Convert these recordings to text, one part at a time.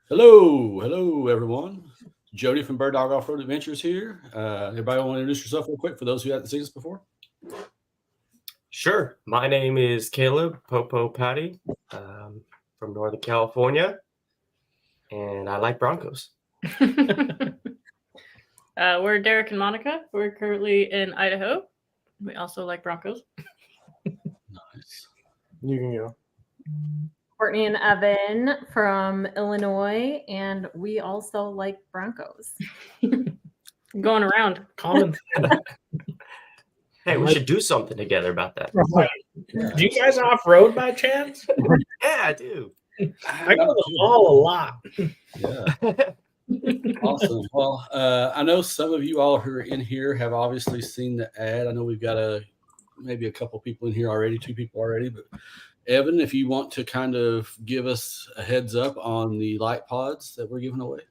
Hello, everyone. Jody from Bird Dog Off Road Adventures here. Everybody want to introduce yourself real quick for those who haven't seen us before? Sure. My name is Caleb Popo Patty from Northern California, and I like Broncos. We're Derek and Monica. We're currently in Idaho. We also like Broncos. Nice. You can go. Courtney and Evan from Illinois, and we also like Broncos. Going around. Common. Hey, we should do something together about that. Right. Yeah. Do you guys off-road by chance? Yeah, I do. I go to the mall a lot. Yeah. Awesome. Well, I know some of you all who are in here have obviously seen the ad. I know we've got maybe a couple people in here already, 2 people already, but Evan, if you want to kind of give us a heads up on the light pods that we're giving away.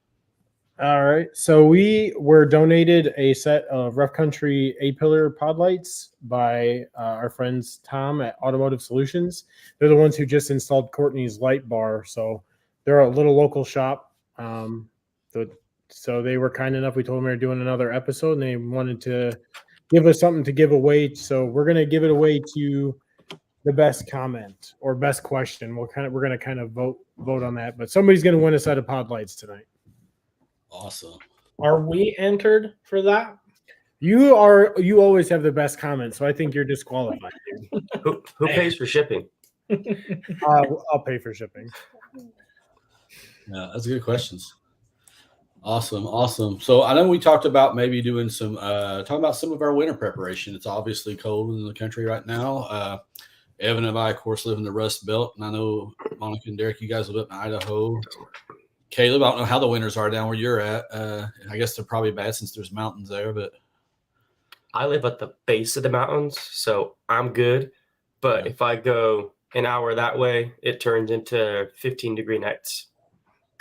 All right. So we were donated a set of Rough Country A-pillar pod lights by our friends Tom at Automotive Solutions. They're the ones who just installed Courtney's light bar. So they're a little local shop. So they were kind enough. We told them we were doing another episode and they wanted to give us something to give away. So we're going to give it away to the best comment or best question. We're going to kind of vote on that, but somebody's going to win a set of pod lights tonight. Awesome. Are we entered for that? You always have the best comment, so I think you're disqualified. Who pays for shipping? I'll pay for shipping. Yeah, that's good questions. Awesome. So I know we talked about maybe doing talking about some of our winter preparation. It's obviously cold in the country right now. Evan and I, of course, live in the Rust Belt, and I know Monica and Derek, you guys live up in Idaho. Caleb, I don't know how the winters are down where you're at. I guess they're probably bad since there's mountains there, but I live at the base of the mountains, so I'm good. But if I go an hour that way, it turns into 15-degree nights.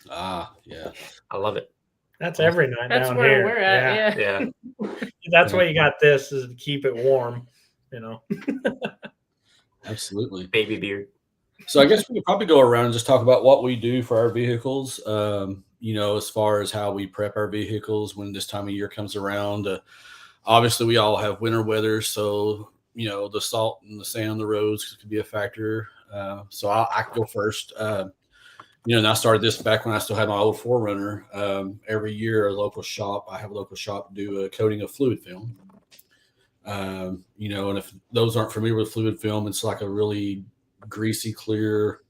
Yeah. I love it. That's every night That's down where here. we're at. Yeah. That's why you got this, is to keep it warm, Absolutely. Baby beard. So I guess we could probably go around and just talk about what we do for our vehicles, as far as how we prep our vehicles when this time of year comes around. Obviously, we all have winter weather, so, the salt and the sand on the roads could be a factor. So I can go first. And I started this back when I still had my old 4Runner. Every year, I have a local shop do a coating of fluid film. And if those aren't familiar with fluid film, it's like a really greasy, clear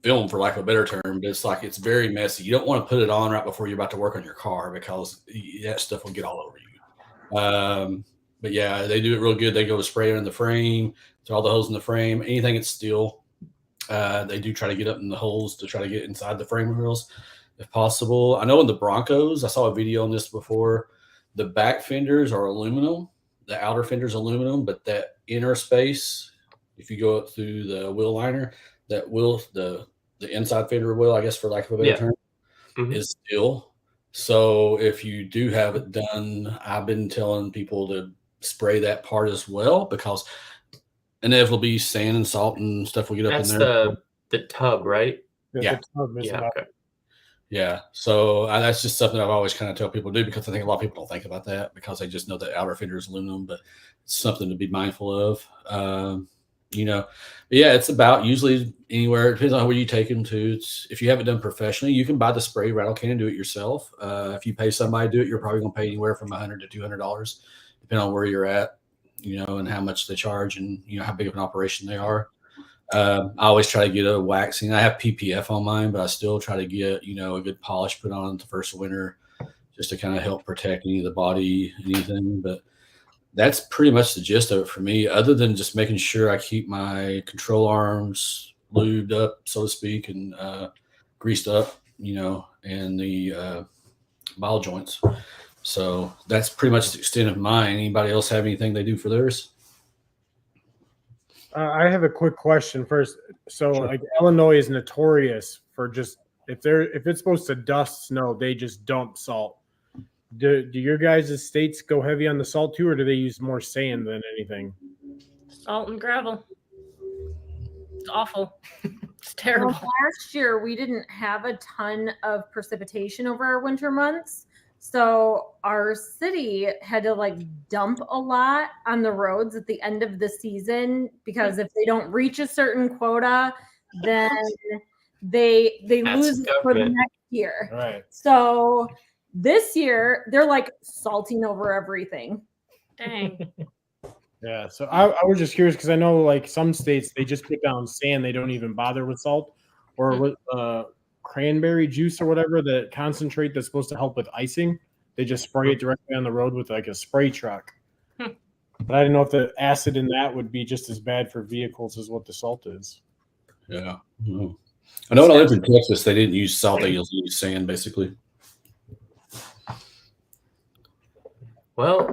film, for lack of a better term, but it's very messy. You don't want to put it on right before you're about to work on your car because that stuff will get all over you. But yeah, they do it real good. They go to spray it in the frame, to all the holes in the frame, anything that's steel. They do try to get up in the holes to try to get inside the frame rails if possible. I know in the Broncos, I saw a video on this before, the back fenders are aluminum, the outer fender's aluminum, but that inner space, if you go up through the wheel liner, that wheel, the inside fender wheel, I guess for lack of a better term, is steel. So if you do have it done, I've been telling people to spray that part as well, because inevitably sand and salt and stuff will get up in there. That's the tub, right? Yeah. Okay. Yeah. So that's just something I've always kind of tell people to do, because I think a lot of people don't think about that because they just know that outer fender is aluminum, but it's something to be mindful of. But yeah, it's about usually anywhere. It depends on where you take them to. If you have it done professionally, you can buy the spray rattle can and do it yourself. If you pay somebody to do it, you're probably going to pay anywhere from $100 to $200, depending on where you're at, and how much they charge and, how big of an operation they are. I always try to get a waxing. I have PPF on mine, but I still try to get, a good polish put on the first winter just to kind of help protect any of the body, anything. But that's pretty much the gist of it for me, other than just making sure I keep my control arms lubed up, so to speak, and greased up, and the ball joints. So that's pretty much the extent of mine. Anybody else have anything they do for theirs? I have a quick question first. So, Sure. like, Illinois is notorious for just if it's supposed to dust snow, they just dump salt. Do your guys' states go heavy on the salt too, or do they use more sand than anything? Salt and gravel. It's awful. It's terrible. Last year, we didn't have a ton of precipitation over our winter months. So our city had to like dump a lot on the roads at the end of the season because if they don't reach a certain quota, then they That's lose it for the government. next year. Right. So this year they're like salting over everything. Dang. Yeah. So I was just curious because I know like some states they just put down sand, they don't even bother with salt or with cranberry juice or whatever, the concentrate that's supposed to help with icing. They just spray it directly on the road with like a spray truck. But I didn't know if the acid in that would be just as bad for vehicles as what the salt is. Yeah. Mhm. I know when I lived in Texas, they didn't use salt; they used sand, basically. Well,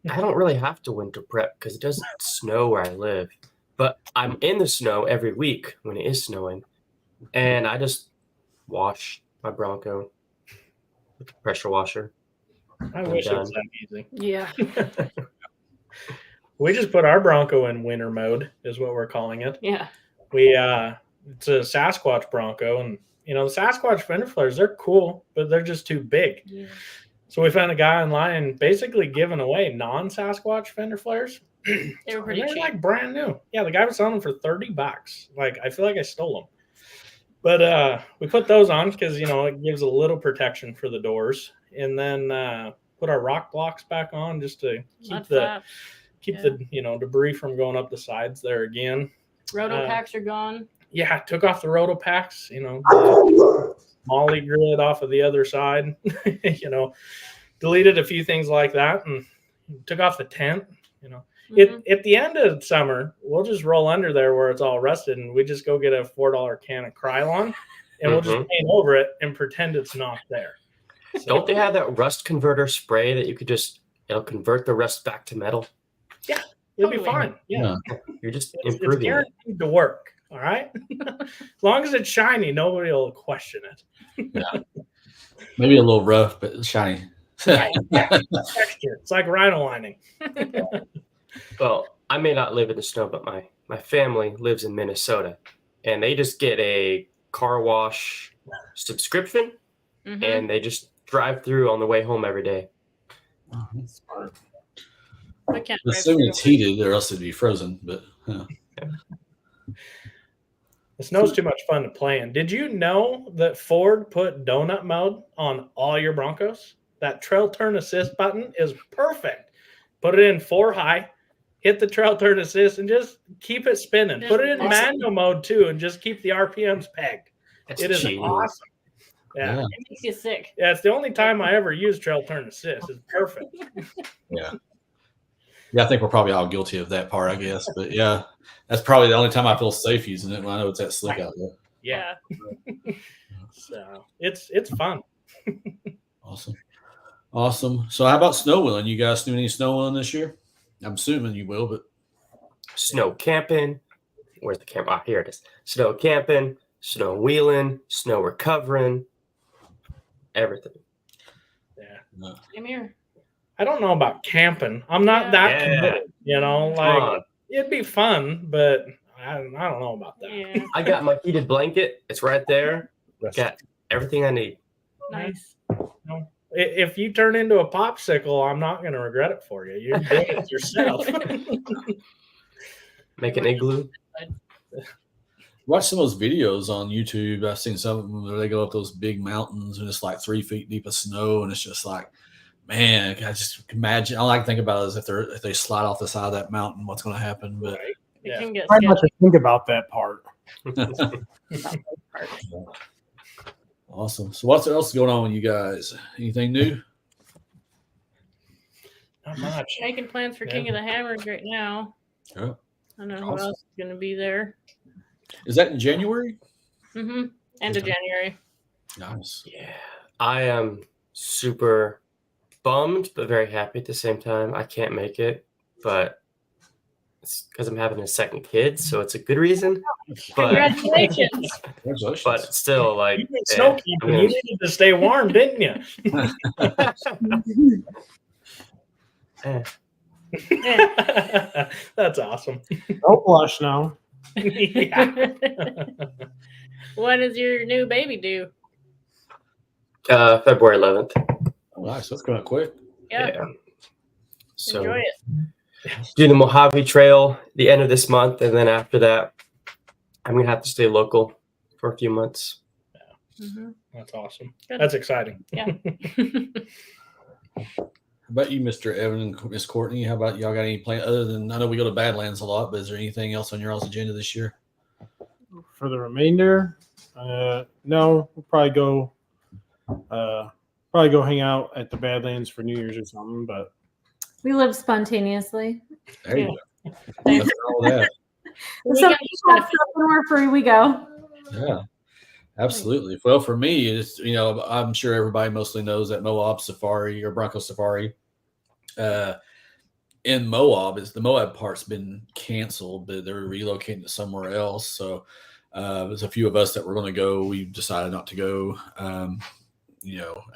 I don't really have to winter prep because it doesn't snow where I live. But I'm in the snow every week when it is snowing, and I just wash my Bronco with the pressure washer. I wish it was that easy. Yeah. We just put our Bronco in winter mode, is what we're calling it. Yeah. It's a Sasquatch Bronco, and the Sasquatch fender flares, they're cool, but they're just too big. Yeah. So we found a guy online basically giving away non-Sasquatch fender flares. They were pretty They're cheap. like brand new. Yeah, the guy was selling them for $30. Like, I feel like I stole them. But we put those on because it gives a little protection for the doors, and then put our rock blocks back on just to keep the debris from going up the sides there again. Roto packs are gone. Yeah, took off the roto packs, the molly grid off of the other side, deleted a few things like that and took off the tent, At the end of summer, we'll just roll under there where it's all rusted and we just go get a $4 can of Krylon and we'll just paint over it and pretend it's not there. So, don't they have that rust converter spray that you could it'll convert the rust back to metal? Yeah, it'll be fine. Yeah. You're just It's improving it. guaranteed to work. All right. As long as it's shiny, nobody will question it. Yeah. Maybe a little rough, but shiny. Texture. It's like rhino lining. Well, I may not live in the snow, but my family lives in Minnesota, and they just get a car wash subscription, and they just drive through on the way home every day. Smart. I can't drive Assuming through. it's heated, or else it'd be frozen. But The snow's too much fun to play in. Did you know that Ford put donut mode on all your Broncos? That trail turn assist button is perfect. Put it in 4 high, hit the trail turn assist, and just keep it spinning. Put it in manual mode too, and just keep the RPMs pegged. That's It is cheating. awesome. Yeah. It makes you sick. Yeah, it's the only time I ever use trail turn assist. It's perfect. yeah, I think we're probably all guilty of that part, I guess. But yeah, that's probably the only time I feel safe using it when I know it's that slick out there. Yeah. So it's fun. Awesome. So how about snow wheeling? You guys do any snow wheeling this year? I'm assuming you will, but Snow camping. Where's the camp? Ah, here it is. Snow camping, snow wheeling, snow recovering, everything. Yeah. Same here. I don't know about camping. I'm not that committed, Come like on. it'd be fun, but I don't know about that. Yeah. I got my heated blanket. It's right there. Got everything I need. Nice. If you turn into a popsicle, I'm not going to regret it for you. You did it yourself. Make an igloo. watch some of those videos on YouTube. I've seen some of them where they go up those big mountains and it's like 3 feet deep of snow, and it's just like, man, I just imagine. All I can think about is if they slide off the side of that mountain, what's going to happen. But Right. It can get Try not sketchy. to think about that part. Awesome. So what's else is going on with you guys? Anything new? Not much. Making plans for King of the Hammers right now. Yeah. I don't know who Awesome. else is going to be there. Is that in January? Mm-hmm. End of January. Nice. Yeah, I am super bummed, but very happy at the same time. I can't make it, but it's because I'm having a second kid, so it's a good reason. But, Congratulations. Congratulations. but still, like, You did snow keeping. You needed to stay warm, didn't you? That's awesome. Don't blush now. Yeah. When is your new baby due? February 11th. Oh, nice. That's going quick. Yeah. So Enjoy it. do the Mojave Trail the end of this month, and then after that, I'm gonna have to stay local for a few months. Mm-hmm. That's awesome. Good. That's exciting. Yeah. How about you, Mr. Evan and Miss Courtney? How about y'all got any plan other than I know we go to Badlands a lot, but is there anything else on your all's agenda this year? For the remainder, no, we'll probably go hang out at the Badlands for New Year's or something. But We live spontaneously. There you go. Nothing wrong with that. We So got we you have stuff when we're free, we go. Yeah, absolutely. Well, for me, it's I'm sure everybody mostly knows that Moab Safari or Bronco Safari in Moab is the Moab part's been canceled, but they're relocating to somewhere else. So there's a few of us that were going to go. We decided not to go. I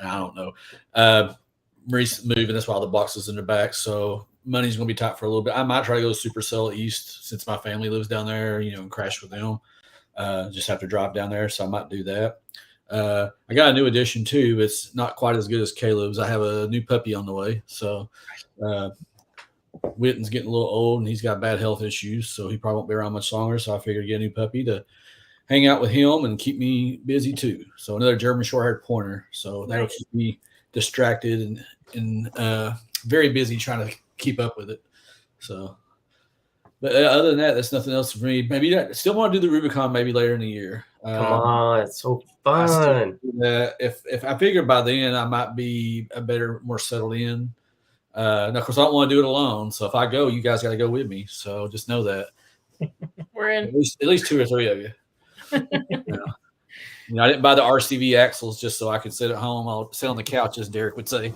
don't know. Maurice moving. That's why all the boxes in the back. So money's going to be tight for a little bit. I might try to go to Supercell East since my family lives down there, and crash with them. Just have to drive down there. So I might do that. I got a new addition too. It's not quite as good as Caleb's. I have a new puppy on the way. So Witten's getting a little old and he's got bad health issues. So he probably won't be around much longer. So I figured get a new puppy to hang out with him and keep me busy too. So another German short-haired pointer. So that'll keep me distracted and very busy trying to keep up with it. So, but other than that, there's nothing else for me. Maybe I still want to do the Rubicon maybe later in the year. Come on, it's so fun. If I figure by then I might be more settled in. Now, of course, I don't want to do it alone. So if I go, you guys got to go with me. So just know that We're in. at least 2 or 3 of you. I didn't buy the RCV axles just so I could sit at home. I'll sit on the couch, as Derek would say.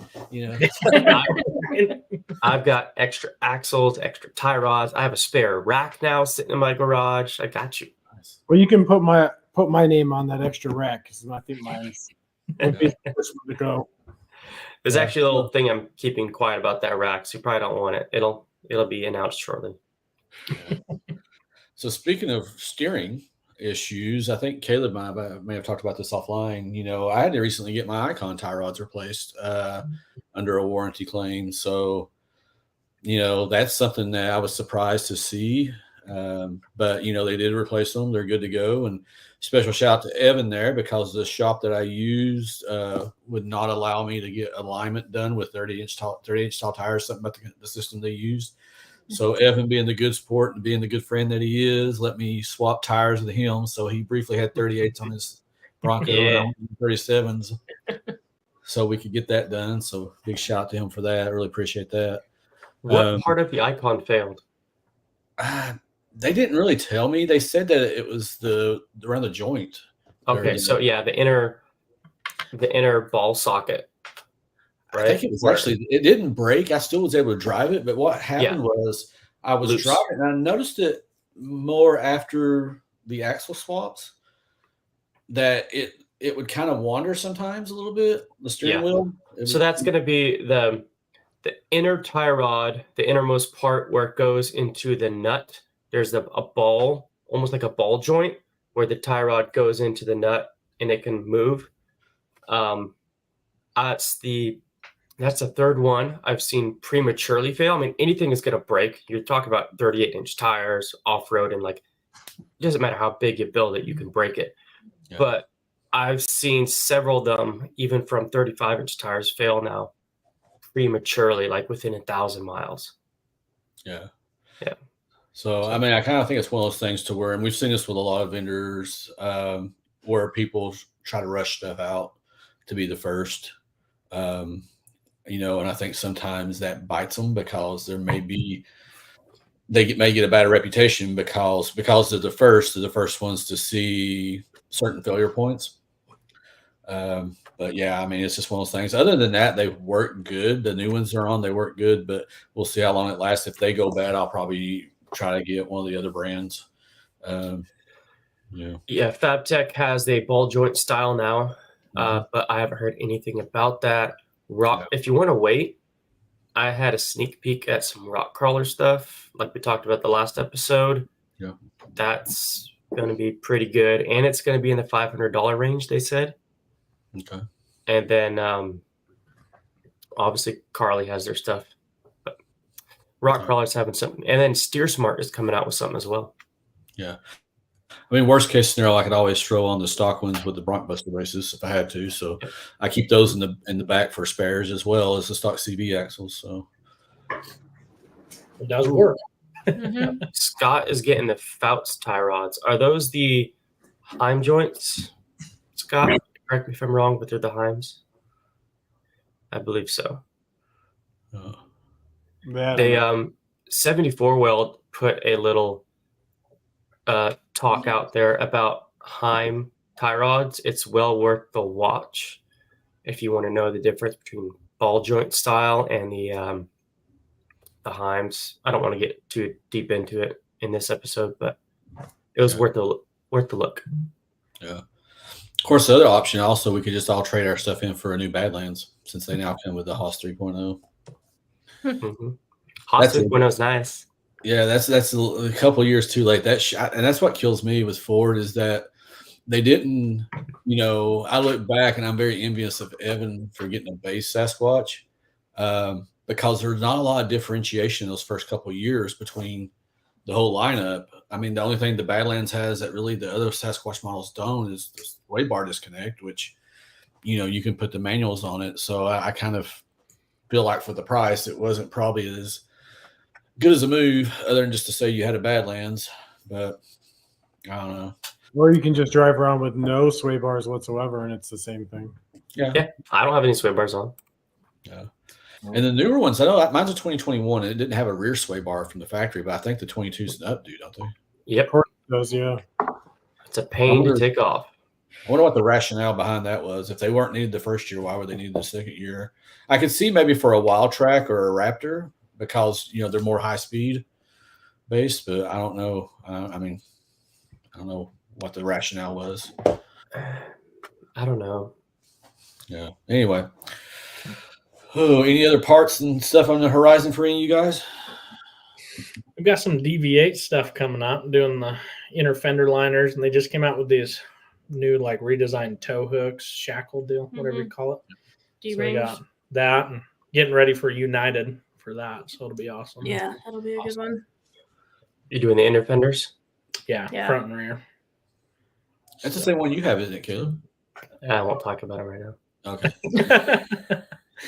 I've got extra axles, extra tie rods. I have a spare rack now sitting in my garage. I got you. Well, you can put my name on that extra rack because I think mine's will be the first one to go. There's actually a little thing I'm keeping quiet about that rack, so you probably don't want it. It'll be announced shortly. So speaking of steering issues, I think Caleb may have talked about this offline. I had to recently get my Icon tie rods replaced under a warranty claim. So, that's something that I was surprised to see. But they did replace them. They're good to go. And special shout out to Evan there because the shop that I used would not allow me to get alignment done with 30-inch tall tires, something about the system they used. So Evan, being the good sport and being the good friend that he is, let me swap tires with him. So he briefly had 38s on his Bronco and 37s. So we could get that done. So big shout out to him for that. I really appreciate that. What part of the Icon failed? They didn't really tell me. They said that it was around the joint. Okay, so yeah, the inner ball socket. Right? I think it was actually, it didn't break. I still was able to drive it. But what happened was I was driving and I noticed it more after the axle swaps that it would kind of wander sometimes a little bit, the steering wheel. So that's going to be the inner tie rod, the innermost part where it goes into the nut. There's a ball, almost like a ball joint where the tie rod goes into the nut and it can move. That's the third one I've seen prematurely fail. I mean, anything is going to break. You're talking about 38-inch tires, off-road, and it doesn't matter how big you build it, you can break it. Yeah. But I've seen several of them, even from 35-inch tires, fail now prematurely, within 1,000 miles. Yeah. Yeah. So, I mean, I kind of think it's one of those things to where, and we've seen this with a lot of vendors, where people try to rush stuff out to be the first. And I think sometimes that bites them because they may get a bad reputation because they're the first ones to see certain failure points. But yeah, I mean, it's just one of those things. Other than that, they work good. The new ones are on, they work good, but we'll see how long it lasts. If they go bad, I'll probably try to get one of the other brands. Yeah, FabTech has a ball joint style now, but I haven't heard anything about that. If you want to wait, I had a sneak peek at some rock crawler stuff, like we talked about the last episode. Yeah, that's going to be pretty good, and it's going to be in the $500 range, they said. Okay. And then obviously Carly has their stuff, but Rock Crawler's having something, and then Steer Smart is coming out with something as well. Yeah. I mean, worst case scenario, I could always throw on the stock ones with the Bronc Buster braces if I had to. So I keep those in the back for spares as well as the stock CV axles. So It does work. Mhm. Scott is getting the Fouts tie rods. Are those the Heim joints? Scott, correct me if I'm wrong, but they're the Heims. I believe so. They 74 Weld put a little talk out there about Heim tie rods. It's well worth the watch if you want to know the difference between ball joint style and the Heims. I don't want to get too deep into it in this episode, but it was worth the look. Yeah. Of course, the other option also, we could just all trade our stuff in for a new Badlands since they now come with the Haas 3.0. Mm-hmm. Haas 3.0 is nice. Yeah, that's a couple years too late. And that's what kills me with Ford is that they didn't. I look back and I'm very envious of Evan for getting a base Sasquatch because there's not a lot of differentiation in those first couple of years between the whole lineup. I mean, the only thing the Badlands has that really the other Sasquatch models don't is the sway bar disconnect, which you can put the manuals on it. So I kind of feel like for the price, it wasn't probably as good as a move, other than just to say you had a Badlands. But I don't know. Or you can just drive around with no sway bars whatsoever, and it's the same thing. Yeah. I don't have any sway bars on. Yeah. And the newer ones, I know mine's a 2021. And it didn't have a rear sway bar from the factory, but I think the 22s and up do, don't they? Yep. Of course it does, yeah. It's a pain to take off. I wonder what the rationale behind that was. If they weren't needed the first year, why would they need the second year? I could see maybe for a Wild Track or a Raptor because they're more high speed based, but I don't know. I don't know what the rationale was. I don't know. Yeah. Anyway. Oh, any other parts and stuff on the horizon for any of you guys? We've got some DV8 stuff coming up, doing the inner fender liners, and they just came out with these new redesigned tow hooks, shackle deal, whatever you call it. So we got that and getting ready for United for that. So it'll be awesome. Yeah, that'll be a good one. You doing the inner fenders? Yeah, front and rear. That's the same one you have, isn't it, Caleb? I won't talk about it right now. Okay.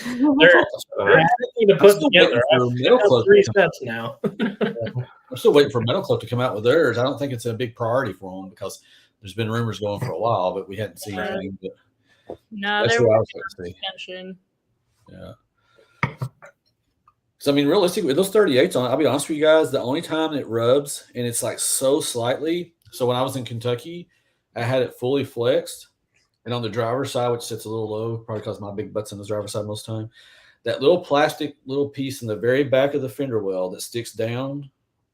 They're having to put together. Metal Club 3 sets now. I'm still waiting for Metal Club to come out with theirs. I don't think it's a big priority for them because there's been rumors going for a while, but we hadn't seen anything. But No, that's there what I was was going to say. tension. Yeah. So, I mean, realistically, with those 38s on, I'll be honest with you guys, the only time it rubs, and it's so slightly. So, when I was in Kentucky, I had it fully flexed. And on the driver's side, which sits a little low, probably because my big butt's on the driver's side most of the time, that little plastic little piece in the very back of the fender well that sticks down,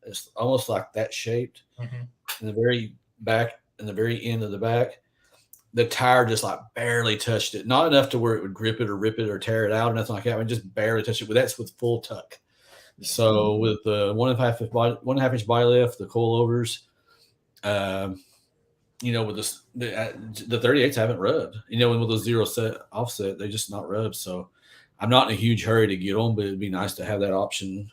it's almost like that shaped. In the very back, in the very end of the back, the tire just barely touched it. Not enough to where it would grip it or rip it or tear it out or nothing like that. I mean, just barely touched it. But that's with full tuck. So with the 1.5 inch body lift, the coilovers, with the 38s haven't rubbed. And with the zero set offset, they're just not rubbed. So I'm not in a huge hurry to get them, but it'd be nice to have that option.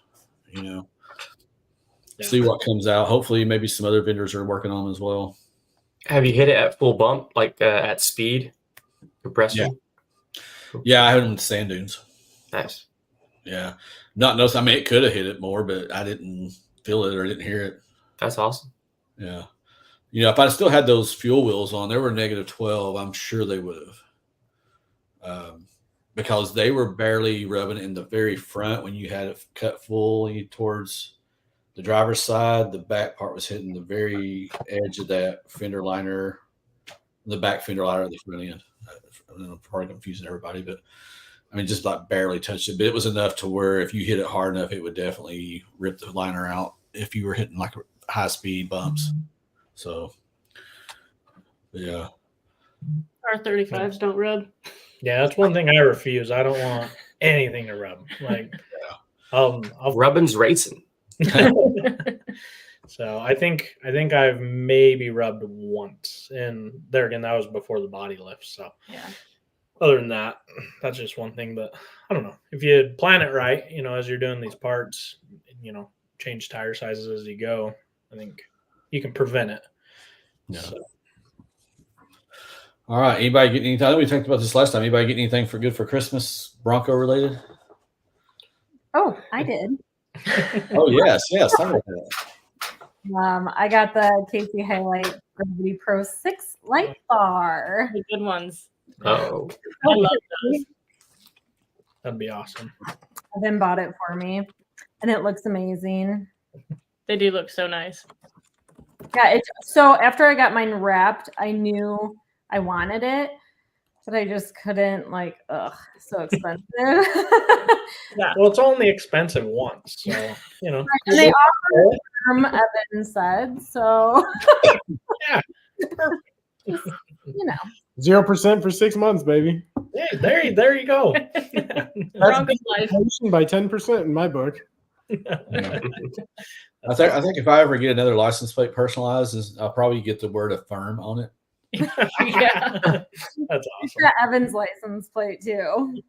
See what comes out. Hopefully, maybe some other vendors are working on them as well. Have you hit it at full bump, at speed? Compressor? Yeah, I had them in sand dunes. Nice. Yeah. Not noticed. I mean, it could have hit it more, but I didn't feel it or didn't hear it. That's awesome. Yeah. If I still had those fuel wheels on, they were -12, I'm sure they would have. Because they were barely rubbing in the very front when you had it cut fully towards the driver's side. The back part was hitting the very edge of that fender liner, the back fender liner at the front end. I'm probably confusing everybody, but I mean, just barely touched it. But it was enough to where if you hit it hard enough, it would definitely rip the liner out if you were hitting high speed bumps. So, yeah. Our 35s don't rub. Yeah, that's one thing I refuse. I don't want anything to rub. I'll Rubbin's racing. So I think I've maybe rubbed once, and there again, that was before the body lift. So Yeah. other than that, that's just one thing. But I don't know, if you plan it right, as you're doing these parts, change tire sizes as you go. I think you can prevent it. Yeah. So. All right. Anybody get anything? I know we talked about this last time. Anybody get anything for good for Christmas, Bronco related? Oh, I did. Oh yes. Talk about that. I got the Casey Highlight Gravity Pro 6 light bar. The good ones. Oh, I love those. That'd be awesome. Evan bought it for me, and it looks amazing. They do look so nice. Yeah. So after I got mine wrapped, I knew I wanted it, but I just couldn't. So expensive. Yeah. Well, it's only expensive once, so And they offered Evan said so. Yeah. 0% for 6 months, baby. Hey, there you go. Bronco's life. Inflation by 10% in my book. I think if I ever get another license plate personalized, I'll probably get the word "affirm" on it. Yeah. That's He's awesome. got Evan's license plate too. You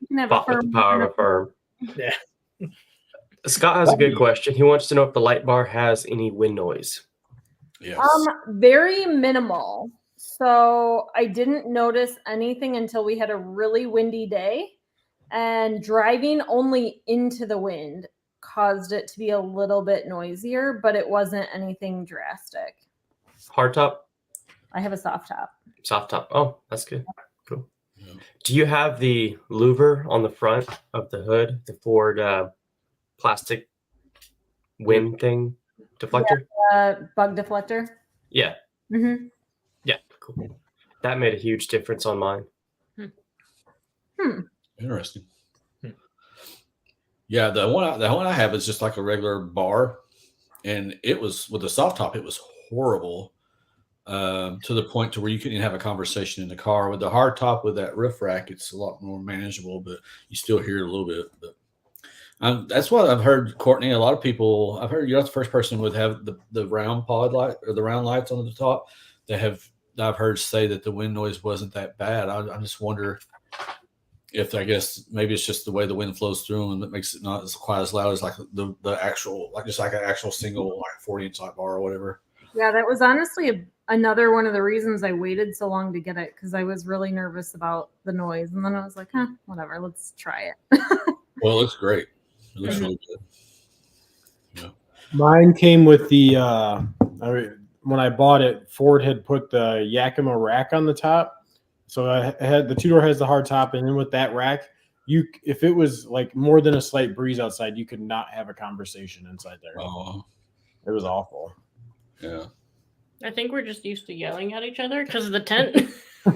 can have a bought with the firm. power of a firm. Yeah. Scott has a good question. He wants to know if the light bar has any wind noise. Yes. Very minimal. So I didn't notice anything until we had a really windy day, and driving only into the wind caused it to be a little bit noisier, but it wasn't anything drastic. Hard top, I have a soft top. soft top. Oh, that's good. Cool. Yeah. Do you have the louver on the front of the hood, the Ford plastic wind thing deflector? Bug deflector. Yeah. Mm-hmm. Yeah. Cool. That made a huge difference on mine. Interesting. Yeah, the one I have is just like a regular bar, and it was with the soft top. It was horrible to the point to where you couldn't even have a conversation in the car. With the hard top, with that roof rack, it's a lot more manageable, but you still hear it a little bit. But that's what I've heard, Courtney. A lot of people, I've heard you're not the first person would have the round pod light or the round lights on the top that I've heard say that the wind noise wasn't that bad. I just wonder if I guess maybe it's just the way the wind flows through them and that makes it not as quite as loud as like the actual, like just like an actual single like 40-inch light bar or whatever. Yeah, that was honestly another one of the reasons I waited so long to get it, because I was really nervous about the noise, and then I was like, whatever, let's try it. Well, it looks great. It looks really good. Yeah. Mine came with the when I bought it, Ford had put the Yakima rack on the top. So I had the two-door has the hard top, and then with that rack, if it was like more than a slight breeze outside, you could not have a conversation inside there. Oh, It was awful. yeah. I think we're just used to yelling at each other because of the tent. I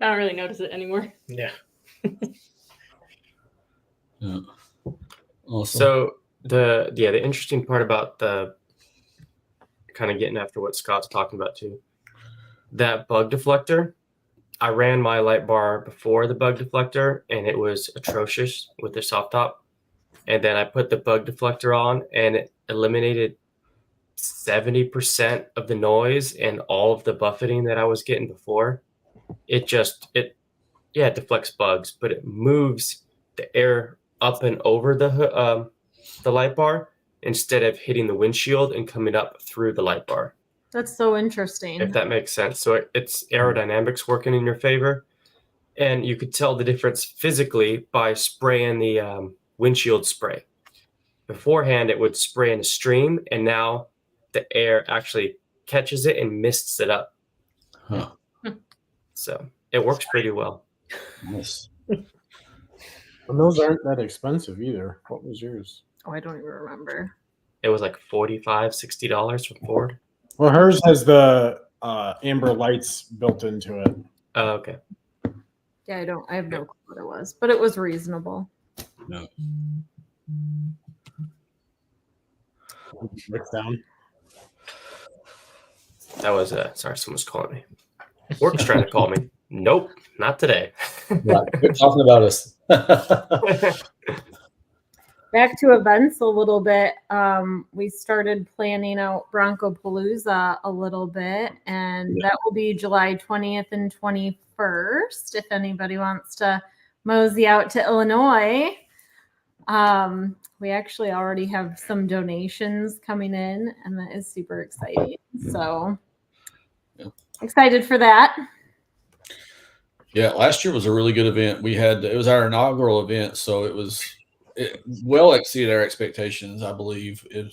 don't really notice it anymore. Yeah. Yeah. Awesome. So the interesting part about the kind of getting after what Scott's talking about too, that bug deflector, I ran my light bar before the bug deflector and it was atrocious with the soft top. And then I put the bug deflector on and it eliminated 70% of the noise and all of the buffeting that I was getting before. It deflects bugs, but it moves the air up and over the light bar instead of hitting the windshield and coming up through the light bar. That's so interesting. If that makes sense. So it's aerodynamics working in your favor. And you could tell the difference physically by spraying the windshield spray. Beforehand, it would spray in a stream, and now the air actually catches it and mists it up. Huh. So it works pretty well. Nice. And those aren't that expensive either. What was yours? Oh, I don't even remember. It was like $45, $60 from Ford. Well, hers has the amber lights built into it. Oh, okay. Yeah, I have no clue what it was, but it was reasonable. No. Looks down. That was sorry, someone's calling me. Work's trying to call me. Nope, not today. Right. Quit talking about us. Yeah, back to events a little bit. We started planning out Broncopalooza a little bit, and that will be July 20th and 21st. If anybody wants to mosey out to Illinois, we actually already have some donations coming in, and that is super exciting. So excited for that. Yeah, last year was a really good event. It was our inaugural event, so it well exceeded our expectations. I believe I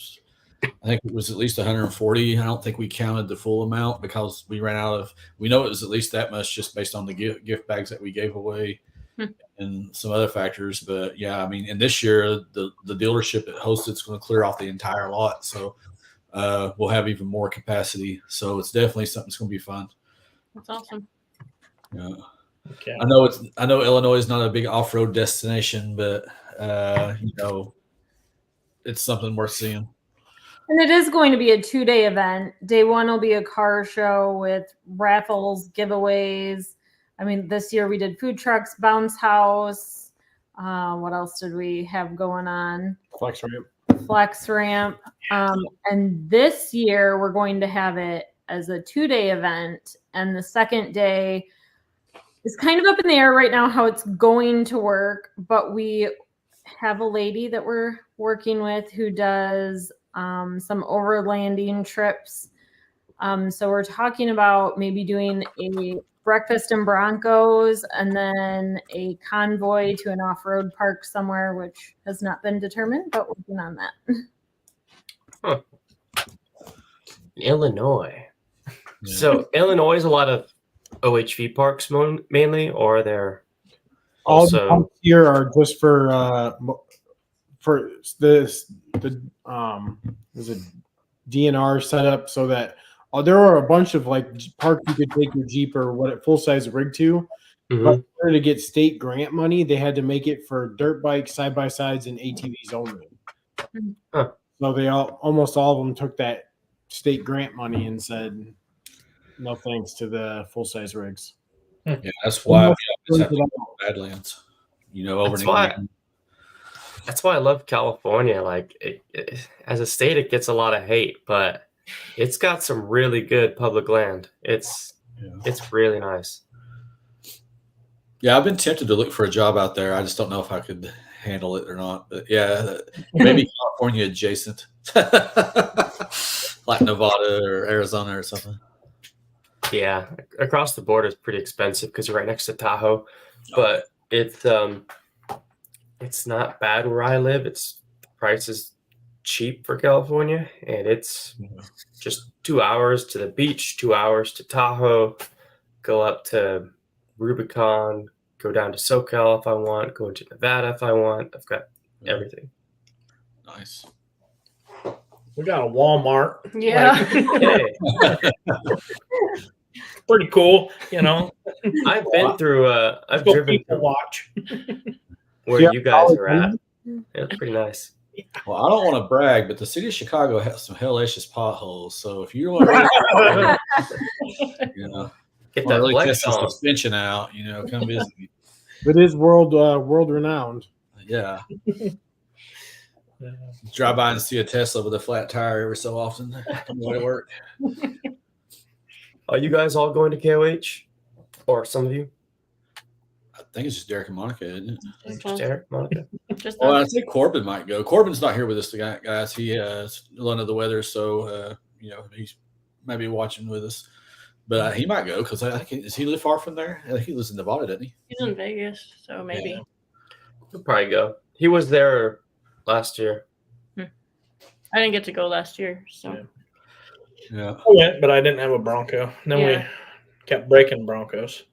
think it was at least 140. I don't think we counted the full amount because we ran out of. We know it was at least that much just based on the gift bags that we gave away and some other factors. But yeah, I mean, and this year the dealership that hosted is going to clear off the entire lot, so we'll have even more capacity. So it's definitely something that's going to be fun. That's awesome. Yeah. Okay. I know Illinois is not a big off-road destination, but it's something worth seeing. And it is going to be a 2-day event. Day one will be a car show with raffles, giveaways. I mean, this year we did food trucks, bounce house. What else did we have going on? Flex ramp. And this year we're going to have it as a 2-day event. And the second day is kind of up in the air right now how it's going to work. But we have a lady that we're working with who does some overlanding trips. So we're talking about maybe doing a breakfast in Broncos and then a convoy to an off-road park somewhere, which has not been determined, but working on that. Illinois. Yeah. So Illinois is a lot of OHV parks mainly, or are there also... All the parks here are just for this was a DNR setup so that there are a bunch of like parks you could take your Jeep or full size rig to. Mm-hmm. But in order to get state grant money, they had to make it for dirt bikes, side by sides, and ATVs only. Huh. So they almost all of them took that state grant money and said no thanks to the full size rigs. Yeah, that's why we have Badlands. That's why I love California. Like, as a state, it gets a lot of hate, but it's got some really good public land. It's really nice. Yeah, I've been tempted to look for a job out there. I just don't know if I could handle it or not. But yeah, maybe California adjacent, like Nevada or Arizona or something. Yeah, across the border is pretty expensive because you're right next to Tahoe, but it's not bad where I live. The price is cheap for California, and it's just 2 hours to the beach, 2 hours to Tahoe, go up to Rubicon, go down to SoCal if I want, go to Nevada if I want. I've got everything. Nice. We got a Walmart. Yeah. Pretty cool, I've been through. I've driven to watch where you guys are at. Yeah, it's pretty nice. Well, I don't want to brag, but the city of Chicago has some hellacious potholes. So if you want to, get that really flex test the on. suspension out, come visit me. It is world renowned. Yeah. Drive by and see a Tesla with a flat tire every so often on the way to work. Are you guys all going to KOH? Or some of you? I think it's just Derek and Monica, isn't it? Just Derek, Monica. Well, I think Corbin might go. Corbin's not here with us, guys. He is under the weather, so he's maybe watching with us. But he might go because I think does he live far from there? I think he lives in Nevada, doesn't he? He's in Vegas, so maybe. Yeah. He'll probably go. He was there last year. I didn't get to go last year, so. Yeah. I went, but I didn't have a Bronco. And then we kept breaking Broncos.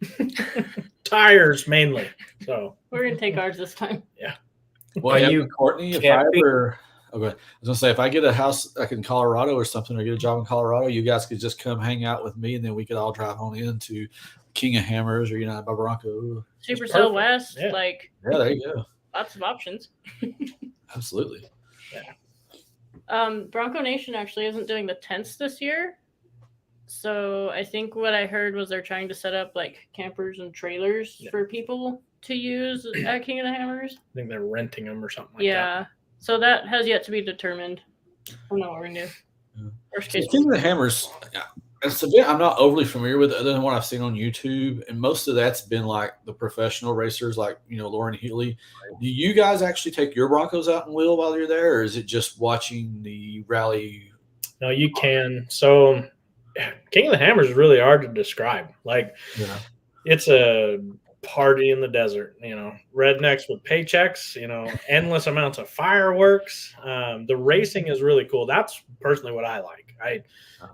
Tires mainly. So we're gonna take ours this time. Yeah. Well, you, Courtney, if I ever I was gonna say if I get a house like in Colorado or something, or get a job in Colorado, you guys could just come hang out with me, and then we could all drive on into King of Hammers or by Bronco. Super Southwest, yeah, there you go. Lots of options. Absolutely. Yeah. Bronco Nation actually isn't doing the tents this year. So I think what I heard was they're trying to set up like campers and trailers for people to use at King of the Hammers. I think they're renting them or something like that. Yeah. So that has yet to be determined. I don't know what we're gonna do. Yeah. Worst So case. King of the Hammers, it's a bit I'm not overly familiar with, other than what I've seen on YouTube, and most of that's been like the professional racers, like Lauren Healy. Do you guys actually take your Broncos out and wheel while you're there, or is it just watching the rally? No, you can. So, King of the Hammers is really hard to describe. Like, it's a party in the desert. Rednecks with paychecks. Endless amounts of fireworks. The racing is really cool. That's personally what I like.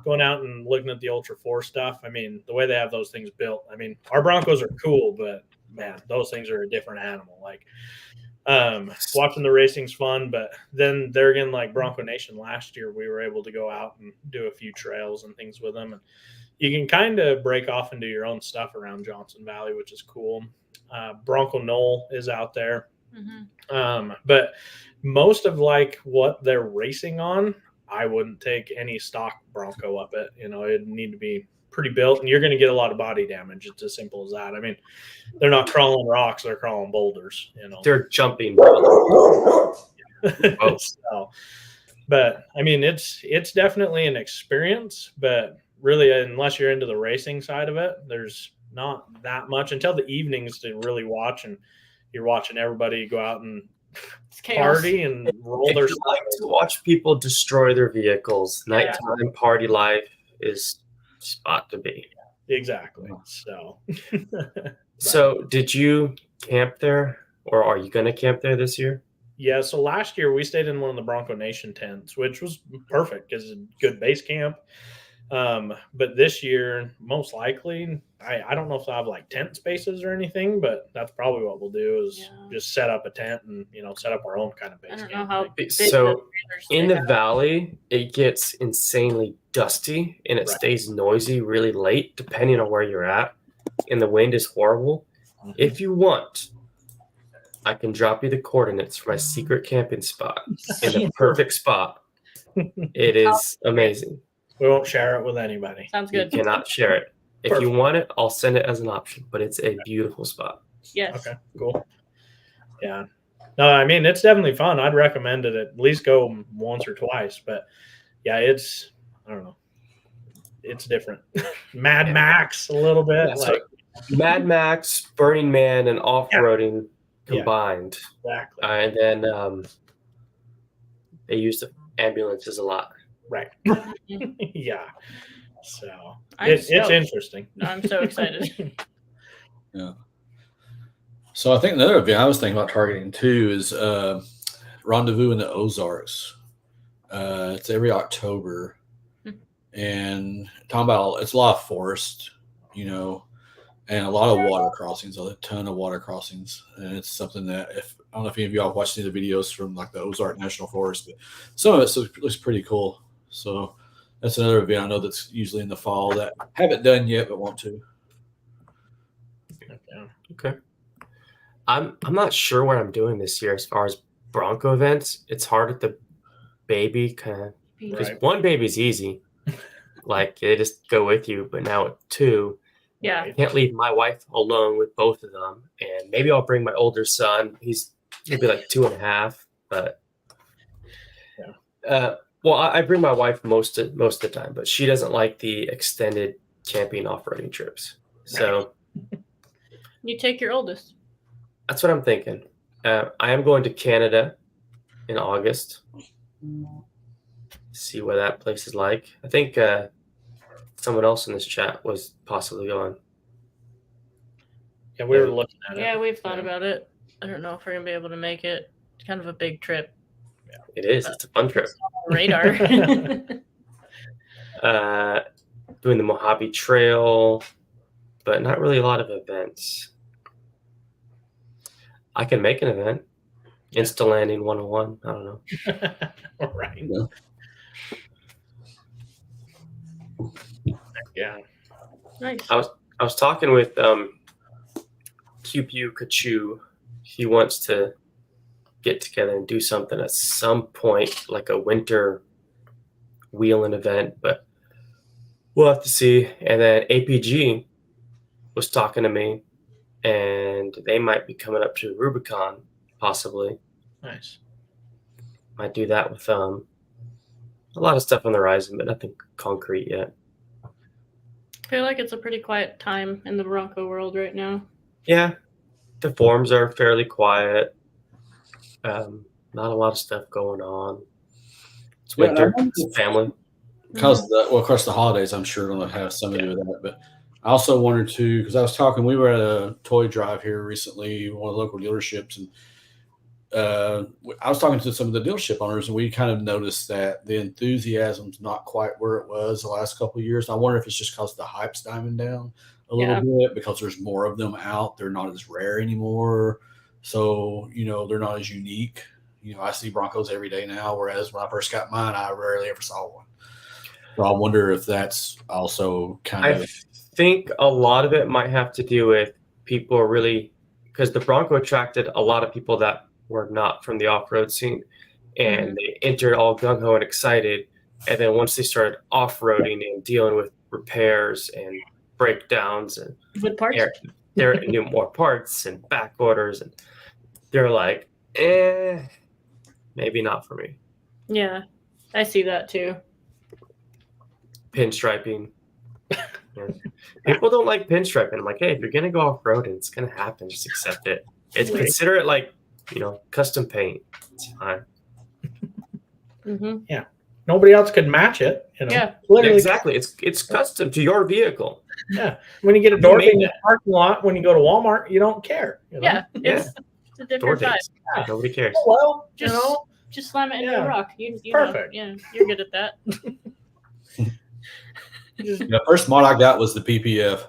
Going out and looking at the Ultra 4 stuff. I mean, the way they have those things built. I mean, our Broncos are cool, but man, those things are a different animal. Like, watching the racing's fun, but then there again, like Bronco Nation last year, we were able to go out and do a few trails and things with them, and you can kind of break off and do your own stuff around Johnson Valley, which is cool. Bronco Knoll is out there, but most of like what they're racing on, I wouldn't take any stock Bronco up it. It'd need to be pretty built, and you're going to get a lot of body damage. It's as simple as that. I mean, they're not crawling rocks; they're crawling boulders. They're jumping. So, but I mean, it's definitely an experience. But really, unless you're into the racing side of it, there's not that much until the evenings to really watch, and you're watching everybody go out and party and roll their. Like to watch people destroy their vehicles. Nighttime party life is spot to be. Exactly. So did you camp there, or are you going to camp there this year? Yeah, so last year we stayed in one of the Bronco Nation tents, which was perfect because it's a good base camp. But this year, most likely, I don't know if they'll have like tent spaces or anything, but that's probably what we'll do is just set up a tent and set up our own kind of base I don't camp. know how big So in the have. valley, it gets insanely dusty and it stays noisy really late, depending on where you're at. And the wind is horrible. If you want, I can drop you the coordinates for my secret camping spot in the perfect spot. It is amazing. We won't share it with anybody. Sounds good. You cannot share it. If you want it, I'll send it as an option, but it's a beautiful spot. Yes. Okay, cool. Yeah. No, I mean, it's definitely fun. I'd recommend it at least go once or twice. But yeah, I don't know. It's different. Mad Max a little bit. Yeah, Mad Max, Burning Man, and off-roading combined. Exactly. And then they use the ambulances a lot. Right. Yeah. So I'm it's stoked. interesting. No, I'm so excited. Yeah. So I think another event I was thinking about targeting too is Rendezvous in the Ozarks. It's every October, and talking about it's a lot of forest, and a lot of water crossings, a ton of water crossings, and it's something that I don't know if any of y'all have watched any of the videos from like the Ozark National Forest, but some of it looks pretty cool. So that's another event I know that's usually in the fall that I haven't done yet but want to. Okay. I'm not sure what I'm doing this year as far as Bronco events. It's hard at the baby kind of because one baby's easy, like they just go with you. But now at two, I can't leave my wife alone with both of them. And maybe I'll bring my older son. He'll be like 2.5, but well, I bring my wife most of the time, but she doesn't like the extended camping off-roading trips. So you take your oldest. That's what I'm thinking. I am going to Canada in August. See what that place is like. I think someone else in this chat was possibly going. Yeah, we were looking at it. Yeah, we've thought about it. I don't know if we're going to be able to make it. It's kind of a big trip. Yeah, it is. It's a fun trip. Radar. Doing the Mojave Trail, but not really a lot of events. I can make an event. Insta Landing 101. I don't know. Right. Yeah. Nice. I was talking with QPU Kachu. He wants to get together and do something at some point, like a winter wheeling event, but we'll have to see. And then APG was talking to me, and they might be coming up to Rubicon, possibly. Nice. Might do that with a lot of stuff on the horizon, but nothing concrete yet. I feel like it's a pretty quiet time in the Bronco world right now. Yeah, the forums are fairly quiet. Not a lot of stuff going on. It's Yeah, winter, it's family. Because of course, the holidays, I'm sure, going to have something to do with that. But I also wanted to, because I was talking, we were at a toy drive here recently, one of the local dealerships, and I was talking to some of the dealership owners, and we kind of noticed that the enthusiasm's not quite where it was the last couple of years. I wonder if it's just because the hype's diving down a little bit, because there's more of them out. They're not as rare anymore. So, they're not as unique. I see Broncos every day now, whereas when I first got mine, I rarely ever saw one. So I wonder if that's also kind of. I think a lot of it might have to do with people really, because the Bronco attracted a lot of people that were not from the off-road scene, and they entered all gung-ho and excited, and then once they started off-roading and dealing with repairs and breakdowns and With parts? they're new more parts and back orders, and they're like, maybe not for me. Yeah, I see that too. Pinstriping. People don't like pinstriping. I'm like, hey, if you're gonna go off road, it's gonna happen. Just accept it. It's consider it like custom paint. It's fine. Mm-hmm. Nobody else could match it. Yeah. Literally, Exactly. It's custom to your vehicle. Yeah. When you get a door in the parking lot, when you go to Walmart, you don't care. Yeah, it's a different vibe. Yeah. Nobody cares. Well, Just slam it into a rock. You Perfect. You're good at that. The first mod I got was the PPF.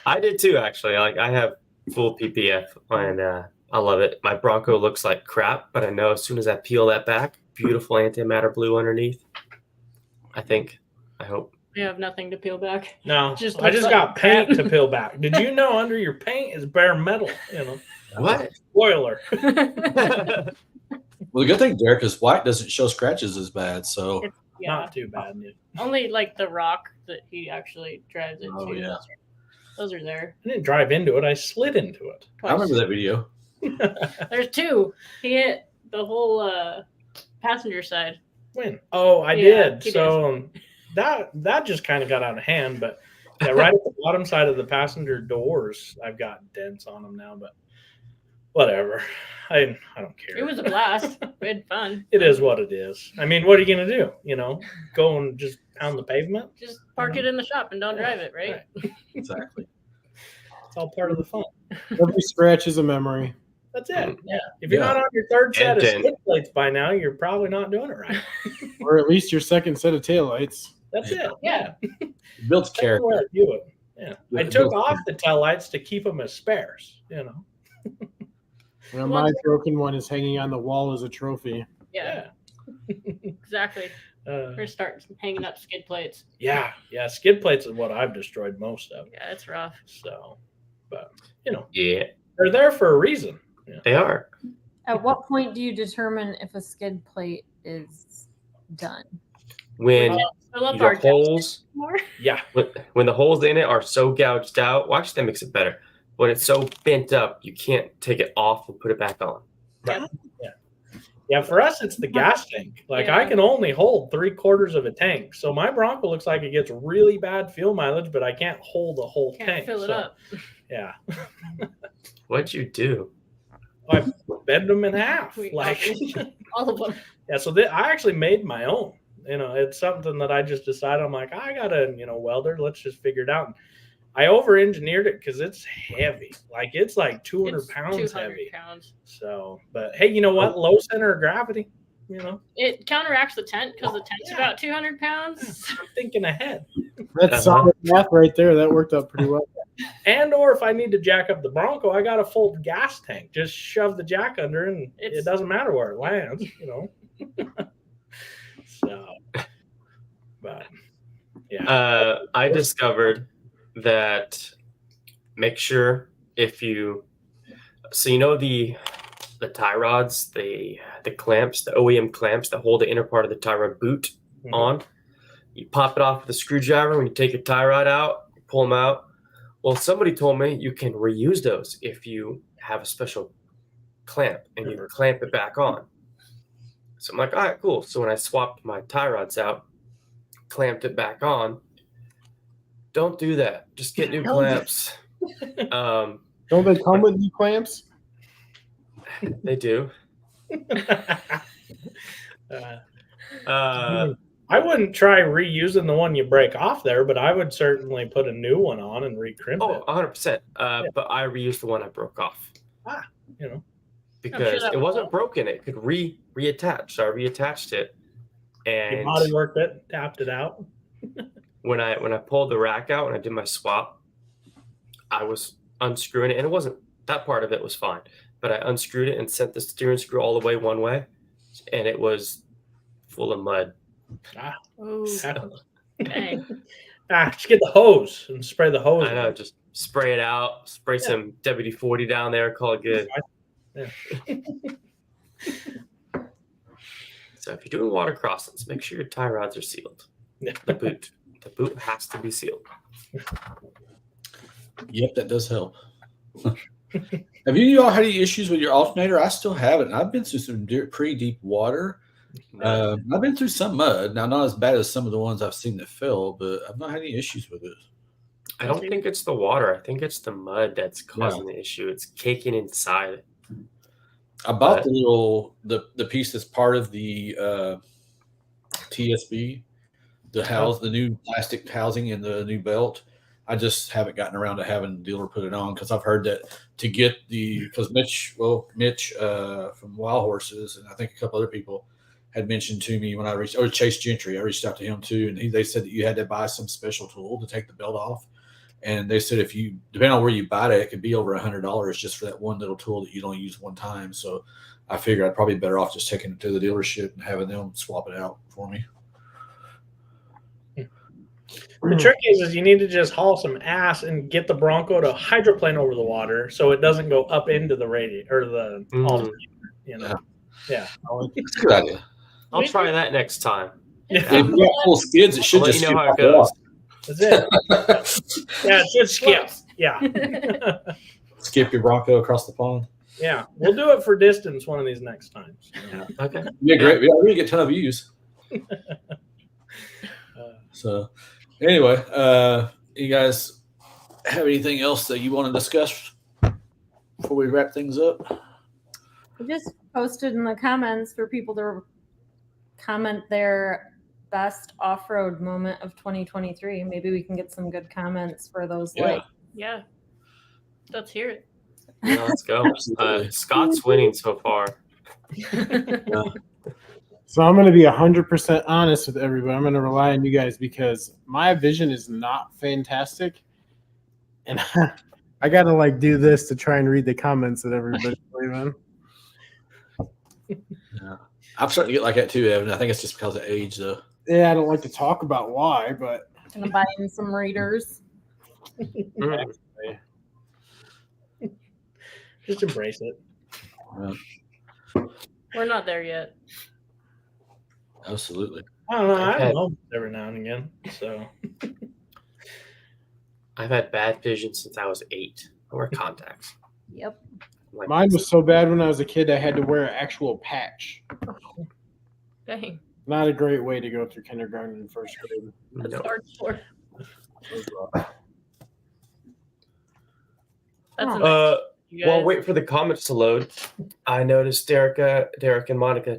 I did too, actually. I have full PPF, and I love it. My Bronco looks like crap, but I know as soon as I peel that back, beautiful antimatter blue underneath. I hope. We have nothing to peel back. No, Just I just looks got like paint crap. to peel back. Did you know under your paint is bare metal? What? Spoiler. Well, the good thing, Derek, is white doesn't show scratches as bad. So Yeah, Not too bad. only like the rock that he actually drives into. Oh, yeah. Those are there. I didn't drive into it. I slid into it. I remember that video. There's two. He hit the whole passenger side. When? Oh, I Yeah, did. he So that just kind of got out of hand. But right at the bottom side of the passenger doors, I've got dents on them now. But whatever. I don't care. It was a blast. We had fun. It is what it is. I mean, what are you gonna do? Go and just pound the pavement? Just park it in the shop and don't drive it, right? Exactly. It's all part of the fun. Every scratch is a memory. That's it. Yeah. If you're not on your third set of skid plates by now, you're probably not doing it right. Or at least your second set of taillights. That's it. Yeah. It builds That's the way character. I do it. Yeah. I It took builds off the tail lights to keep them as spares. Well, my broken one is hanging on the wall as a trophy. Yeah, exactly. We're starting hanging up skid plates. Yeah. Skid plates is what I've destroyed most of. Yeah, it's rough. So, but Yeah, they're there for a reason. they are. At what point do you determine if a skid plate is done? When Fill up your our holes, more. Yeah. when the holes in it are so gouged out, watch that makes it better. When it's so bent up, you can't take it off and put it back on. Right. Yeah, for us, it's the gas tank. Like, Yeah. I can only hold 3/4 of a tank. So my Bronco looks like it gets really bad fuel mileage, but I can't hold a whole Can't tank. fill it So, up. Yeah. What'd you do? I bend them in half. All of them. Yeah, so I actually made my own. It's something that I just decided. I'm like, I got a welder. Let's just figure it out. And I over-engineered it because it's heavy. Like, it's like 200 It's pounds 200 heavy. pounds. So, but hey, you know what? Low center of gravity. It counteracts the tent because the tent's Yeah. about 200 pounds. I'm thinking ahead. That's solid math right there. That worked out pretty well. And or if I need to jack up the Bronco, I got a full gas tank. Just shove the jack under, and it doesn't matter where it lands. So, but yeah. I discovered that make sure if you the tie rods, the clamps, the OEM clamps that hold the inner part of the tie rod boot on, you pop it off with a screwdriver when you take your tie rod out, you pull them out. Well, somebody told me you can reuse those if you have a special clamp, and you clamp it back on. So I'm like, all right, cool. So when I swapped my tie rods out, clamped it back on. Don't do that. Just get new clamps. Don't they come with new clamps? They do. I wouldn't try reusing the one you break off there, but I would certainly put a new one on and recrimp it. 100%. But I reused the one I broke off. You know, because it wasn't broken. It could reattach. So I reattached it. And you body worked it, tapped it out. when I pulled the rack out and I did my swap, I was unscrewing it, and it wasn't, that part of it was fine. But I unscrewed it and sent the steering screw all the way one way, and it was full of mud. Dang. Just get the hose and spray the hose. I know, just spray it out, spray some WD-40 down there, call it good. Yeah. So if you're doing water crossings, make sure your tie rods are sealed. The boot has to be sealed. Yep, that does help. Have you all had any issues with your alternator? I still haven't. I've been through some pretty deep water. I've been through some mud. Now, not as bad as some of the ones I've seen that fell, but I've not had any issues with it. I don't think it's the water. I think it's the mud that's causing the issue. It's caking inside. I bought the piece that's part of the TSB, the new plastic housing and the new belt. I just haven't gotten around to having the dealer put it on because I've heard that to get because Mitch from Wild Horses and I think a couple other people had mentioned to me when I reached, or Chase Gentry, I reached out to him too, and they said that you had to buy some special tool to take the belt off. And they said if you, depending on where you buy it could be over $100 just for that one little tool that you don't use one time. So I figured I'd probably be better off just taking it to the dealership and having them swap it out for me. The trick is you need to just haul some ass and get the Bronco to hydroplane over the water so it doesn't go up into the radiator or the alternator. You know, yeah. It's a good idea. I'll try that next time. If you got full skids, it should I'll let just you know how it goes. That's it. Yeah, it should skip. Yeah. Skip your Bronco across the pond. Yeah, we'll do it for distance one of these next times. Yeah. Okay. Yeah, great. We get a ton of views. So, anyway, you guys have anything else that you want to discuss before we wrap things up? I just posted in the comments for people to comment their best off-road moment of 2023. Maybe we can get some good comments for those. Yeah. Let's hear it. Yeah, let's go. Scott's winning so far. So I'm going to be 100% honest with everybody. I'm going to rely on you guys because my vision is not fantastic. And I got to do this to try and read the comments that everybody's leaving. Yeah. I'm starting to get like that too, Evan. I think it's just because of age, though. Yeah, I don't like to talk about why, but Gonna buy in some readers. Just embrace it. We're not there yet. Absolutely. I don't know. I have moments every now and again. So I've had bad vision since I was 8. I wear contacts. Yep. Mine was so bad when I was a kid I had to wear an actual patch. Dang. Not a great way to go through kindergarten and first grade. That's hardcore. While wait for the comments to load, I noticed Derek and Monica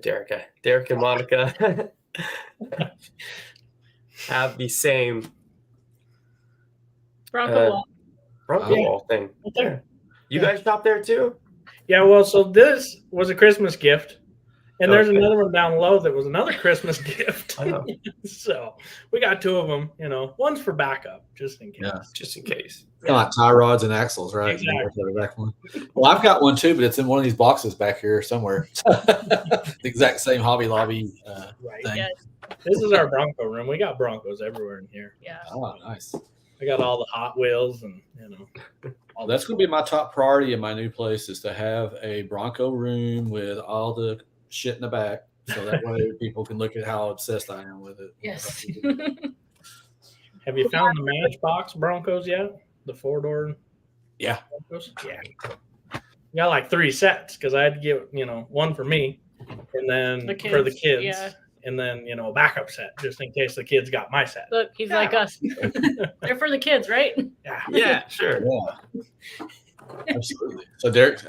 have the same Bronco wall thing. You guys shop there too? yeah, well, so this was a Christmas gift. And there's another one down low that was another Christmas gift. Oh. So we got 2 of them, one's for backup, just in case. Yeah. Just in case. Kind of like tie rods and axles, right? Exactly. Well, I've got one too, but it's in one of these boxes back here somewhere. The exact same Hobby Lobby Right. thing. Yes. This is our Bronco room. We got Broncos everywhere in here. Yeah. Oh, nice. I got all the Hot Wheels and, Well, that's going to be my top priority in my new place is to have a Bronco room with all the shit in the back. So that way people can look at how obsessed I am with it. Yes. Have you found the Matchbox Broncos yet? The 4-door Yeah. Broncos? Yeah. got like 3 sets because I had to get, one for me and then for the kids. Yeah. And then, a backup set just in case the kids got my set. Look, he's like us. They're for the kids, right? Yeah, sure. Yeah. Absolutely. So Derek,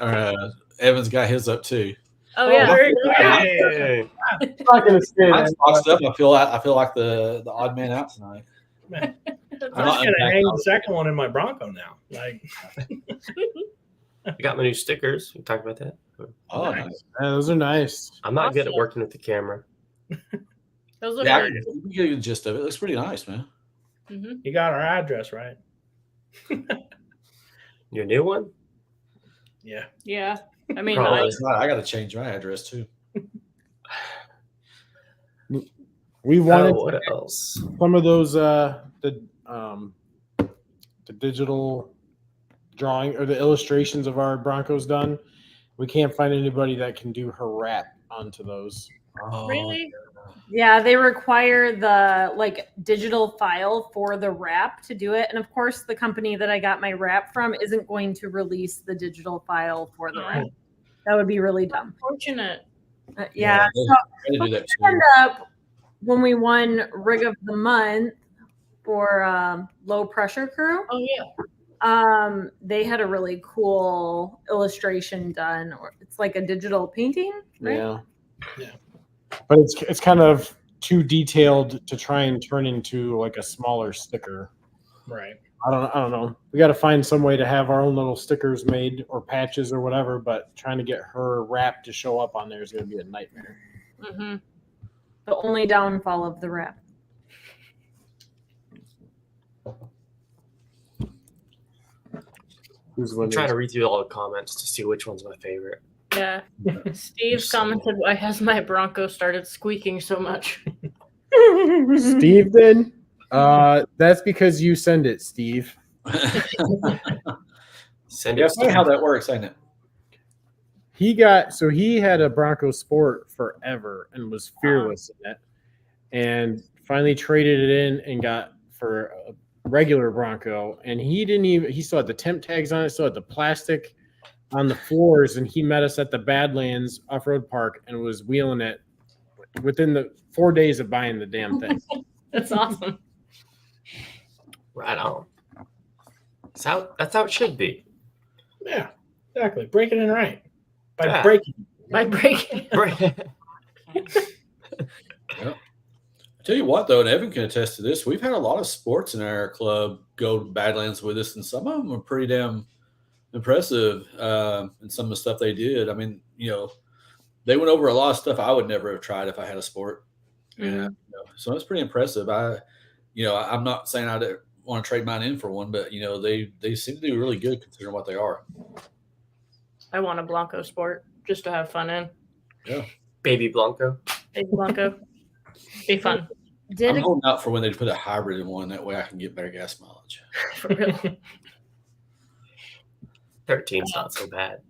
Evan's got his up too. Oh yeah. There you go. Hey. I'm not gonna say Mine's that. boxed up. I feel like the odd man out tonight. Man, I'm I'm not just gonna hang unpacking. the second one in my Bronco now. Like, I got my new stickers. We talked about that. Oh, Nice. nice. Yeah, those are nice. I'm not good at Awesome. working with the camera. Those look Yeah, very you get the gist of it. It looks pretty nice, man. good. you got our address right. Your new one? Yeah. Yeah. I mean, Probably. I got to change my address too. We wanted What else? some of those the digital drawing or the illustrations of our Broncos done. We can't find anybody that can do her wrap onto those. Oh, really? Yeah, they require the digital file for the wrap to do it. And of course, the company that I got my wrap from isn't going to release the digital file for the wrap. That would be really dumb. Fortunate. Yeah. they So had to do that end too. up when we won Rig of the Month for Low Pressure Crew, Oh yeah. they had a really cool illustration done. Or it's like a digital painting, right? Yeah. Yeah. But it's kind of too detailed to try and turn into like a smaller sticker. Right. I don't know. We got to find some way to have our own little stickers made or patches or whatever, but trying to get her wrap to show up on there is going to be a nightmare. Mm-hmm. The only downfall of the wrap. I'm trying to read through all the comments to see which one's my favorite. Yeah. Steve commented, "Why has my Bronco started squeaking so much?" Steve did? That's because you send it, Steve. Send Yeah, it. funny how that works, ain't it? He had a Bronco Sport forever and was fearless in it, and finally traded it in and got for a regular Bronco. And he still had the temp tags on it, still had the plastic on the floors. And he met us at the Badlands Off-Road Park and was wheeling it within the 4 days of buying the damn thing. That's awesome. Right on. That's how it should be. Yeah. Exactly. Break it in right. By Yeah. breaking. By breaking. I tell you what, though, and Evan can attest to this, we've had a lot of sports in our club go to Badlands with us, and some of them are pretty damn impressive in some of the stuff they did. I mean, they went over a lot of stuff I would never have tried if I had a sport. So it's pretty impressive. I'm not saying I want to trade mine in for one, but they seem to do really good considering what they are. I want a Blanco Sport just to have fun in. Yeah, Baby Blanco. Big Blanco. Be fun. I'm holding out for when they put a hybrid in one. That way I can get better gas mileage. For real. 13's not so bad.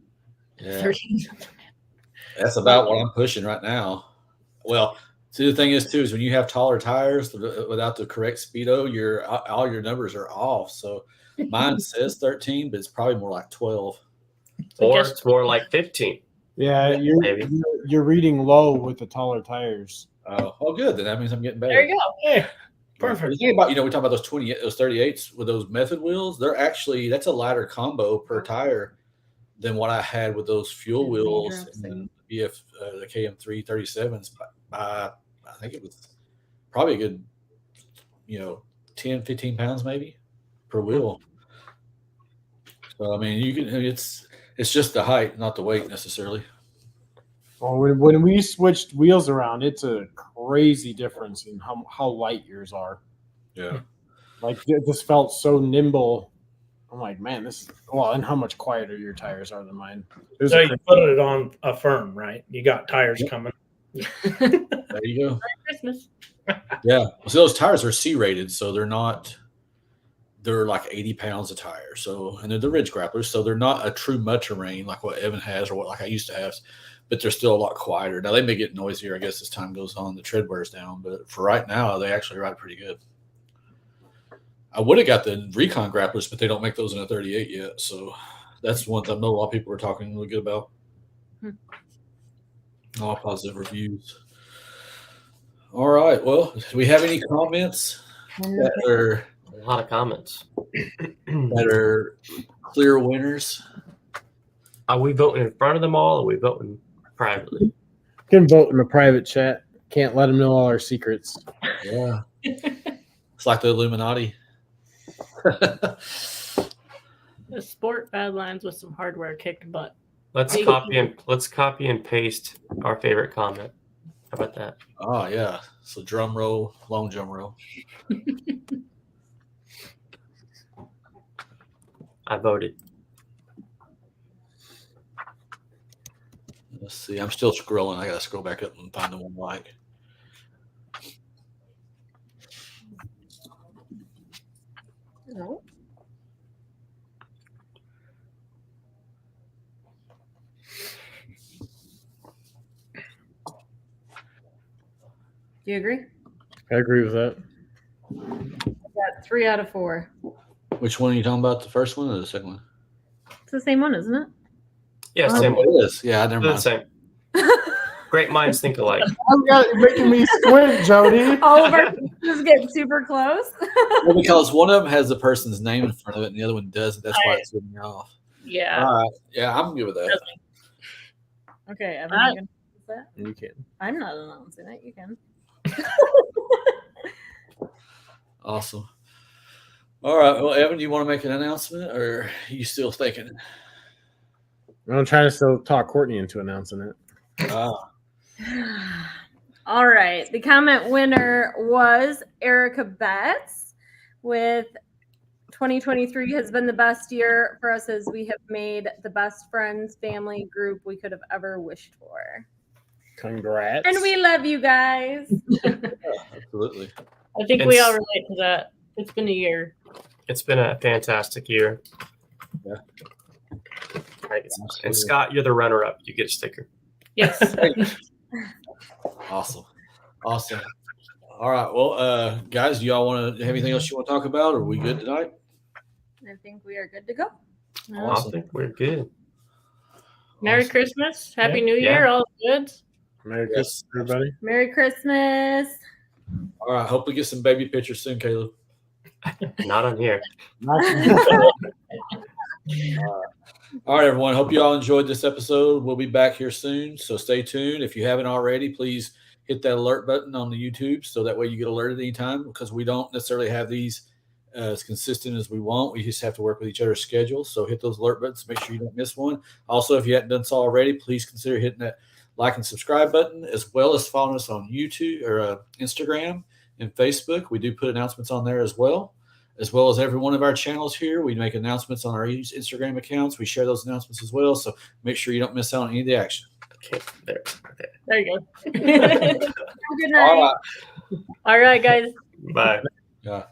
Yeah, 13. that's about what I'm pushing right now. Well, see, the thing is too is when you have taller tires without the correct speedo, all your numbers are off. So mine says 13, but it's probably more like 12. Or it's more like 15. Yeah, Maybe. you're reading low with the taller tires. Oh, good. Then that means I'm getting better. There you go. Hey, The perfect. thing about, we talk about those 38s with those method wheels. That's a lighter combo per tire than what I had with those fuel wheels and the KM3 37s. I think it was probably a good, 10, 15 pounds maybe per wheel. So, I mean, it's just the height, not the weight necessarily. Well, when we switched wheels around, it's a crazy difference in how light yours are. Yeah. Like it just felt so nimble. I'm like, man, and how much quieter your tires are than mine. So you put it on a firm, right? You got tires coming. There you go. Merry Christmas. Yeah. So those tires are C-rated, so they're like 80 pounds of tire. So, and they're the Ridge Grapplers, so they're not a true mud terrain like what Evan has or what I used to have, but they're still a lot quieter. Now they may get noisier, I guess, as time goes on. The tread wears down, but for right now, they actually ride pretty good. I would have got the Recon Grapplers, but they don't make those in a 38 yet, so that's one that I know a lot of people were talking really good about. Hmm. All positive reviews. All right. Well, do we have any comments that are A lot of comments. clear winners? Are we voting in front of them all, or are we voting privately? You can vote in the private chat. Can't let them know all our secrets. Yeah. It's like the Illuminati. The sport Badlands with some hardware kicked butt. Let's copy and paste our favorite comment. How about that? Oh yeah. So drum roll, long drum roll. I voted. Let's see. I'm still scrolling. I gotta scroll back up and find the one like. No. Do you agree? I agree with that. Got 3 out of 4. Which one are you talking about? The first one or the second one? It's the same one, isn't it? Yeah, Oh, same Oh, way. it is. Yeah, never The mind. same. Great minds think alike. You're making me squint, Jody. All of our pictures get super close. Well, because one of them has the person's name in front of it and the other one doesn't. That's why it's throwing me off. Yeah. All right. Yeah, I'm good with that. Okay, Evan, you gonna announce that? You can. I'm not announcing it. You can. Awesome. All right. Well, Evan, do you want to make an announcement or are you still thinking? I'm trying to still talk Courtney into announcing it. All right. The comment winner was Erica Betts with 2023 has been the best year for us as we have made the best friends family group we could have ever wished for. Congrats. And we love you guys. Absolutely. I think we all relate to that. It's been a year. It's been a fantastic year. Yeah. Right. And Scott, you're the runner-up. You get a sticker. Yes. Awesome. Awesome. All right. Well, guys, do y'all want to have anything else you want to talk about? Or are we good tonight? I think we are good to go. I think we're good. Merry Awesome. Christmas. Happy Yeah. New Year. All good. Merry Yes. Christmas, everybody. Merry Christmas. All right. Hope we get some baby pictures soon, Caleb. Not on here. All right, everyone. Hope you all enjoyed this episode. We'll be back here soon, so stay tuned. If you haven't already, please hit that alert button on the YouTube so that way you get alerted anytime, because we don't necessarily have these as consistent as we want. We just have to work with each other's schedules. So hit those alert buttons. Make sure you don't miss one. Also, if you haven't done so already, please consider hitting that like and subscribe button, as well as following us on YouTube or Instagram and Facebook. We do put announcements on there as well as every one of our channels here. We make announcements on our Instagram accounts. We share those announcements as well. So make sure you don't miss out on any of the action. Okay, there. There you go. Good night. All right. All right, guys. Bye. Yeah.